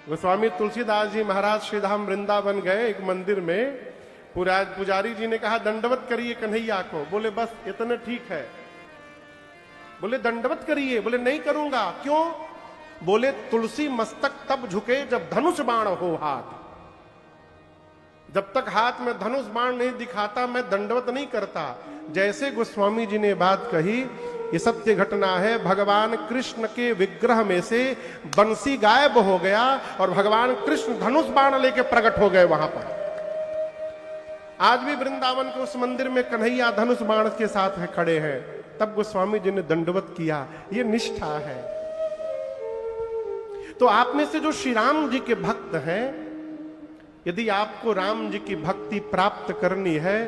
गोस्वामी तुलसीदास जी महाराज श्रीधाम वृंदावन गए एक मंदिर में। पुजारी जी ने कहा दंडवत करिए कन्हैया को। बोले बस इतने ठीक है। बोले दंडवत करिए। बोले नहीं करूंगा। क्यों? बोले तुलसी मस्तक तब झुके जब धनुष बाण हो हाथ। जब तक हाथ में धनुष बाण नहीं दिखाता मैं दंडवत नहीं करता। जैसे गोस्वामी जी ने बात कही, ये सत्य घटना है। भगवान कृष्ण के विग्रह में से बंसी गायब हो गया और भगवान कृष्ण धनुष बाण लेके प्रकट हो गए वहां पर। आज भी वृंदावन के उस मंदिर में कन्हैया धनुष बाण के साथ है, खड़े हैं। तब गोस्वामी जी ने दंडवत किया। ये निष्ठा है। तो आप में से जो श्री राम जी के भक्त हैं, यदि आपको राम जी की भक्ति प्राप्त करनी है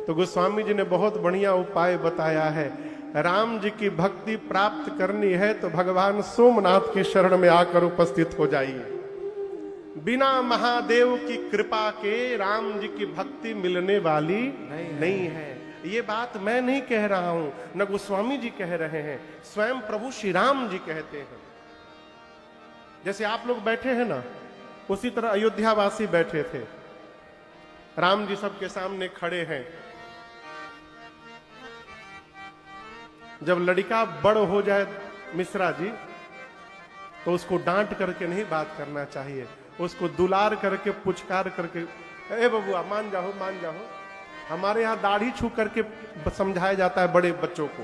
तो गोस्वामी जी ने बहुत बढ़िया उपाय बताया है। राम जी की भक्ति प्राप्त करनी है तो भगवान सोमनाथ की शरण में आकर उपस्थित हो जाइए। बिना महादेव की कृपा के राम जी की भक्ति मिलने वाली नहीं है। ये बात मैं नहीं कह रहा हूं, न गोस्वामी जी कह रहे हैं, स्वयं प्रभु श्री राम जी कहते हैं। जैसे आप लोग बैठे हैं ना, उसी तरह अयोध्यावासी बैठे थे। राम जी सबके सामने खड़े हैं। जब लड़का बड़ हो जाए मिश्रा जी, तो उसको डांट करके नहीं बात करना चाहिए, उसको दुलार करके पुचकार करके, ए बबुआ मान जाओ मान जाओ। हमारे यहाँ दाढ़ी छू करके समझाया जाता है बड़े बच्चों को,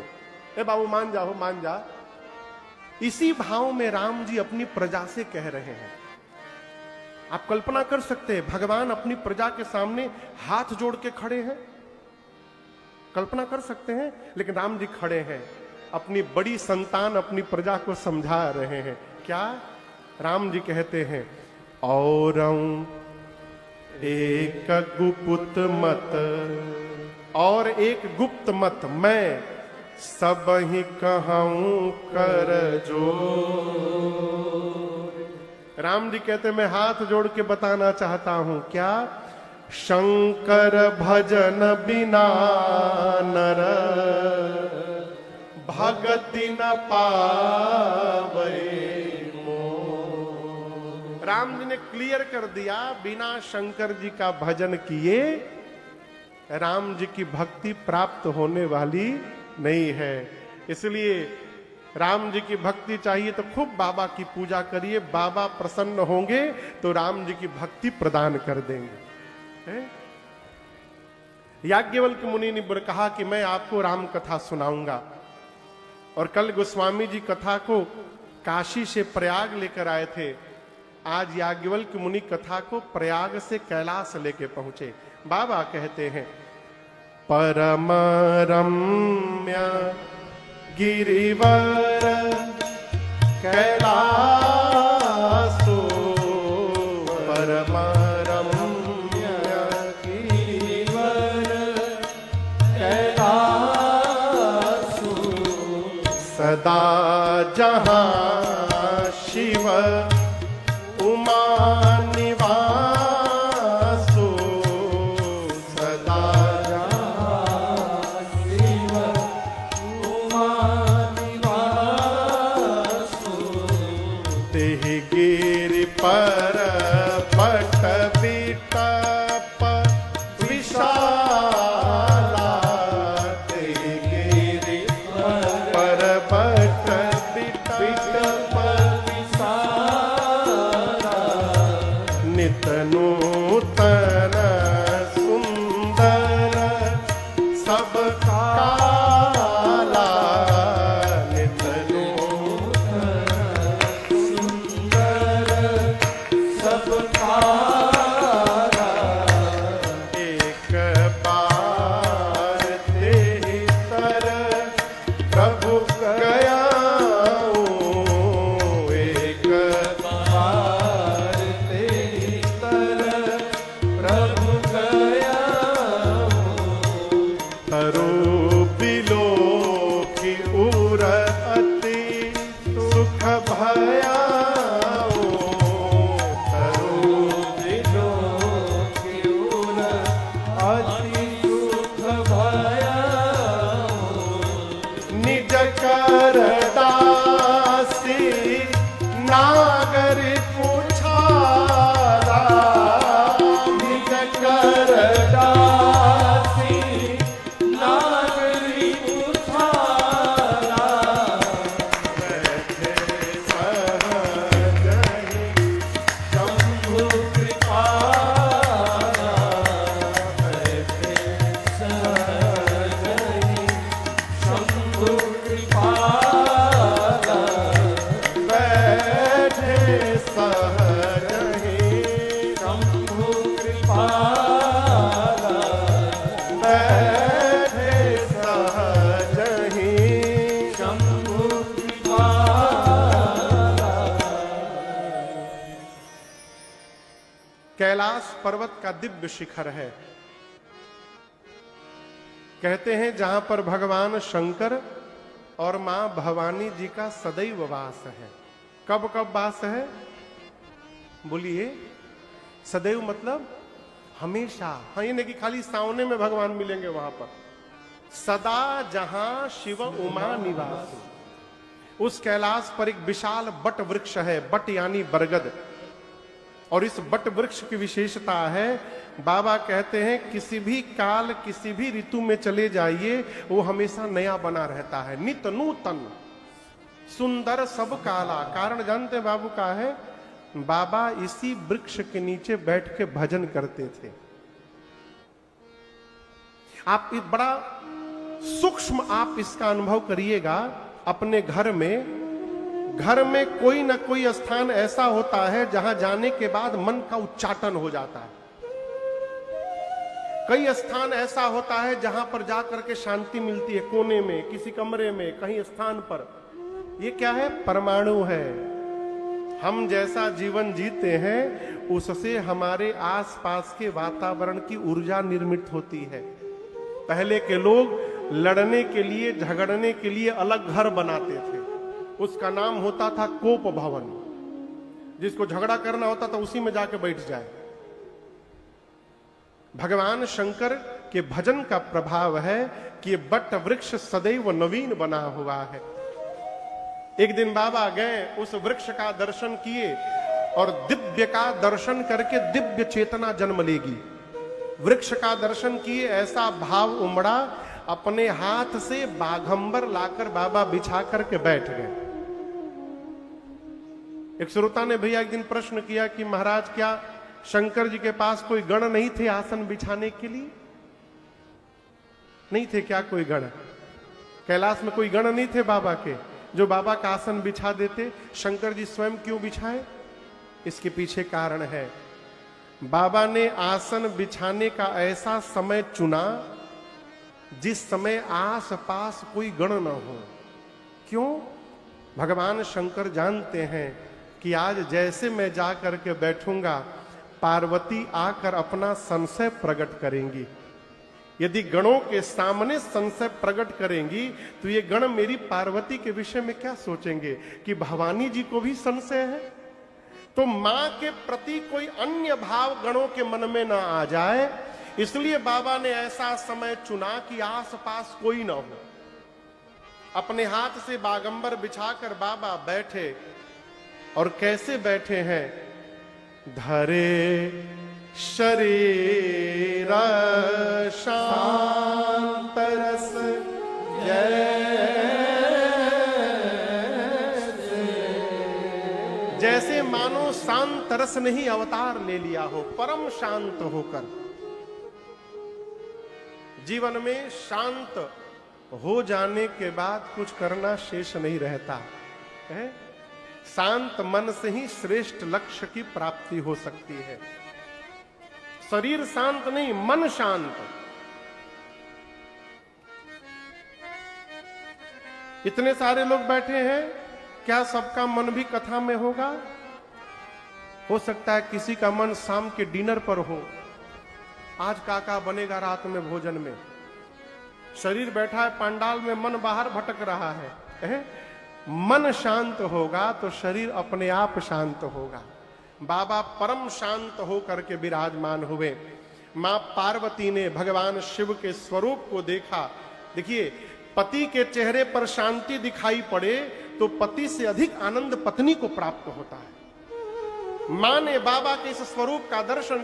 ए बाबू मान जाओ मान जा। इसी भाव में राम जी अपनी प्रजा से कह रहे हैं। आप कल्पना कर सकते हैं भगवान अपनी प्रजा के सामने हाथ जोड़ के खड़े हैं, कल्पना कर सकते हैं। लेकिन राम जी खड़े हैं, अपनी बड़ी संतान अपनी प्रजा को समझा रहे हैं। क्या राम जी कहते हैं, और एक गुप्त मत, और एक गुप्त मत मैं सब ही कहूं कर जो। राम जी कहते मैं हाथ जोड़ के बताना चाहता हूं। क्या? शंकर भजन बिना नर भगति न पावे मोह। राम जी ने क्लियर कर दिया, बिना शंकर जी का भजन किए राम जी की भक्ति प्राप्त होने वाली नहीं है। इसलिए राम जी की भक्ति चाहिए तो खूब बाबा की पूजा करिए। बाबा प्रसन्न होंगे तो राम जी की भक्ति प्रदान कर देंगे। याज्ञवल्क्य मुनि ने कहा कि मैं आपको राम कथा सुनाऊंगा। और कल गोस्वामी जी कथा को काशी से प्रयाग लेकर आए थे। आज याज्ञवल्क्य मुनि कथा को प्रयाग से कैलाश लेके पहुंचे। बाबा कहते हैं, परम रम्य गिरिवर कैलासो, परम रम्य गिरिवर कैलासो, सदा जहां शिव उमा निवासो, सदा पर पट बिटप विशाला, गिरि पर पट बिटप विशाला, नित नूतन सुंदर सब काला, नित एक बार तेहि तर प्रभु गया, एक बार तेहि तर प्रभु सहज ही शंभु कृपाला बैठे सहज ही शंभु कृपाला। कैलाश पर्वत का दिव्य शिखर है। कहते हैं जहां पर भगवान शंकर और मां भवानी जी का सदैव वास है। कब कब वास है बोलिए? सदैव मतलब हमेशा। हाँ, ये नहीं कि खाली सावने में भगवान मिलेंगे वहां पर। सदा जहां शिव उमा निवास। उस कैलाश पर एक विशाल बट वृक्ष है, बट यानी बरगद। और इस बट वृक्ष की विशेषता है, बाबा कहते हैं किसी भी काल किसी भी ऋतु में चले जाइए वो हमेशा नया बना रहता है, नित नूतन सुंदर सब काला। कारण जानते बाबू का है? बाबा इसी वृक्ष के नीचे बैठ के भजन करते थे। आप बड़ा सूक्ष्म आप इसका अनुभव करिएगा अपने घर में। घर में कोई ना कोई स्थान ऐसा होता है जहां जाने के बाद मन का उच्चाटन हो जाता है। कई स्थान ऐसा होता है जहां पर जाकर के शांति मिलती है, कोने में, किसी कमरे में, कहीं स्थान पर। ये क्या है? परमाणु है। हम जैसा जीवन जीते हैं उससे हमारे आसपास के वातावरण की ऊर्जा निर्मित होती है। पहले के लोग लड़ने के लिए, झगड़ने के लिए अलग घर बनाते थे। उसका नाम होता था कोप भवन। जिसको झगड़ा करना होता था उसी में जाके बैठ जाए। भगवान शंकर के भजन का प्रभाव है कि ये बट वृक्ष सदैव नवीन बना हुआ है। एक दिन बाबा गए, उस वृक्ष का दर्शन किए और दिव्य का दर्शन करके दिव्य चेतना जन्म लेगी। वृक्ष का दर्शन किए, ऐसा भाव उमड़ा, अपने हाथ से बाघंबर लाकर बाबा बिछा करके बैठ गए। एक श्रोता ने भैया एक दिन प्रश्न किया कि महाराज क्या शंकर जी के पास कोई गण नहीं थे आसन बिछाने के लिए? नहीं थे क्या कोई गण? कैलाश में कोई गण नहीं थे बाबा के जो बाबा का आसन बिछा देते? शंकर जी स्वयं क्यों बिछाए? इसके पीछे कारण है, बाबा ने आसन बिछाने का ऐसा समय चुना जिस समय आस पास कोई गण न हो। क्यों? भगवान शंकर जानते हैं कि आज जैसे मैं जा करके बैठूंगा पार्वती आकर अपना संशय प्रकट करेंगी। यदि गणों के सामने संशय प्रकट करेंगी तो ये गण मेरी पार्वती के विषय में क्या सोचेंगे कि भवानी जी को भी संशय है। तो मां के प्रति कोई अन्य भाव गणों के मन में ना आ जाए, इसलिए बाबा ने ऐसा समय चुना कि आसपास कोई ना हो। अपने हाथ से बागंबर बिछाकर बाबा बैठे। और कैसे बैठे हैं? धरे शरीर शांत रस जैसे मानो शांत रस ने ही अवतार ले लिया हो, परम शांत होकर। जीवन में शांत हो जाने के बाद कुछ करना शेष नहीं रहता है। शांत मन से ही श्रेष्ठ लक्ष्य की प्राप्ति हो सकती है। शरीर शांत नहीं, मन शांत। इतने सारे लोग बैठे हैं, क्या सबका मन भी कथा में होगा? हो सकता है किसी का मन शाम के डिनर पर हो, आज का बनेगा रात में भोजन में। शरीर बैठा है पंडाल में, मन बाहर भटक रहा है। मन शांत होगा तो शरीर अपने आप शांत होगा। बाबा परम शांत होकर के विराजमान हुए। मां पार्वती ने भगवान शिव के स्वरूप को देखा। देखिए, पति के चेहरे पर शांति दिखाई पड़े तो पति से अधिक आनंद पत्नी को प्राप्त होता है। मां ने बाबा के इस स्वरूप का दर्शन